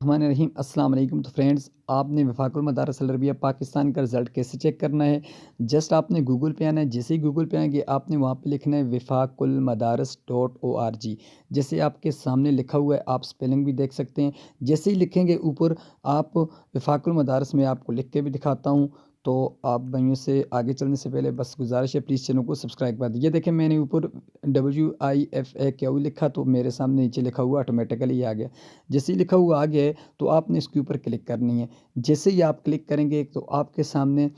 रहीम अस्सलाम वालेकुम। तो फ्रेंड्स, आपने वफाकुल मदारिस अल अरबिया पाकिस्तान का रिज़ल्ट कैसे चेक करना है। जस्ट आपने गूगल पे आना है। जैसे ही गूगल पे आएंगे आपने वहाँ पे लिखना है wifaqulmadaris.org। जैसे आपके सामने लिखा हुआ है, आप स्पेलिंग भी देख सकते हैं। जैसे ही लिखेंगे ऊपर, आप वफाकुल मदारिस में आपको लिख के भी दिखाता हूँ। तो आप भाइयों से आगे चलने से पहले बस गुजारिश है, प्लीज़ चैनल को सब्सक्राइब कर दीजिए। देखें, मैंने ऊपर WIFAQ लिखा तो मेरे सामने नीचे लिखा हुआ ऑटोमेटिकली आ गया। जैसे ही लिखा हुआ आ गया है तो आपने इसके ऊपर क्लिक करनी है। जैसे ही आप क्लिक करेंगे तो आपके सामने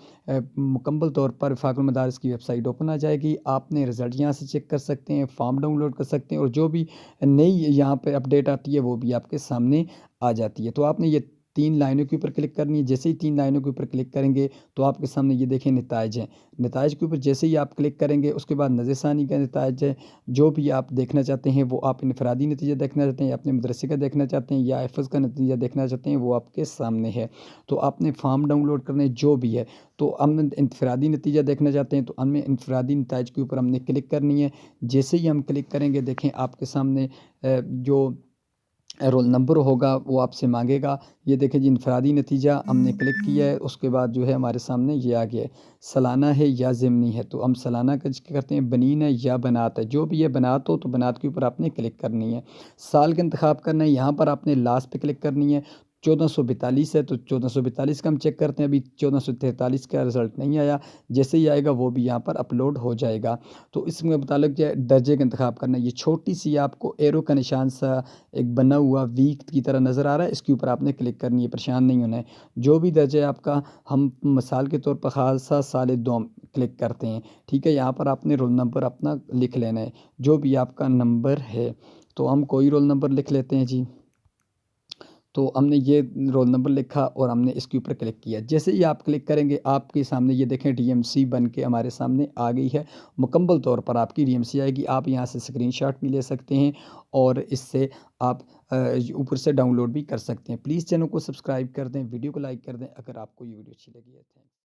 मुकम्मल तौर पर वफाकुल मदारिस की वेबसाइट ओपन आ जाएगी। आपने रिज़ल्ट यहाँ से चेक कर सकते हैं, फॉर्म डाउनलोड कर सकते हैं और जो भी नई यहाँ पे अपडेट आती है वो भी आपके सामने आ जाती है। तो आपने ये 3 लाइनों के ऊपर क्लिक करनी है। जैसे ही 3 लाइनों के ऊपर क्लिक करेंगे तो आपके सामने ये देखें नताइज हैं। नताइज के ऊपर जैसे ही आप क्लिक करेंगे उसके बाद नज़रसानी का नताइज है। जो भी आप देखना चाहते हैं, वो आप इनफरादी नतीजा देखना चाहते हैं या अपने मदरसे का देखना चाहते हैं या हिफ़्ज़ का नतीजा देखना चाहते हैं, वो आपके सामने है। तो आपने फॉर्म डाउनलोड करने जो भी है, तो हम इनफरादी नतीजा देखना चाहते हैं तो हमें इनफरादी नताइज के ऊपर हमने क्लिक करनी है। जैसे ही हम क्लिक करेंगे, देखें आपके सामने जो रोल नंबर होगा वो आपसे मांगेगा। ये देखें जी, इनफरादी नतीजा हमने क्लिक किया है। उसके बाद जो है हमारे सामने ये आ गया है, सालाना है या ज़िमनी है। तो हम सालाना का जिक्र करते हैं, बनीन है या बनात है। जो भी है बनात हो तो बनात के ऊपर आपने क्लिक करनी है। साल का इंतखाब करना है, यहाँ पर आपने लास्ट पे क्लिक करनी है। 1442 है तो 1442 का हम चेक करते हैं। अभी 1443 का रिज़ल्ट नहीं आया। जैसे ही आएगा वो भी यहाँ पर अपलोड हो जाएगा। तो इसके मुताबिक जो है दर्जे का इंतखाब करना है। ये छोटी सी आपको एरो का निशान सा एक बना हुआ वीक की तरह नज़र आ रहा है, इसके ऊपर आपने क्लिक करनी है, परेशान नहीं होना है। जो भी दर्जा है आपका, हम मिसाल के तौर पर खालसा साल दोम क्लिक करते हैं, ठीक है। यहाँ पर आपने रोल नंबर अपना लिख लेना है, जो भी आपका नंबर है। तो हम कोई रोल नंबर लिख लेते हैं जी। तो हमने ये रोल नंबर लिखा और हमने इसके ऊपर क्लिक किया। जैसे ही आप क्लिक करेंगे आपके सामने ये देखें DMC बन के हमारे सामने आ गई है। मुकम्मल तौर पर आपकी DMC आएगी। आप यहाँ से स्क्रीनशॉट भी ले सकते हैं और इससे आप ऊपर से डाउनलोड भी कर सकते हैं। प्लीज़ चैनल को सब्सक्राइब कर दें, वीडियो को लाइक कर दें अगर आपको ये वीडियो अच्छी लगी है। थैंक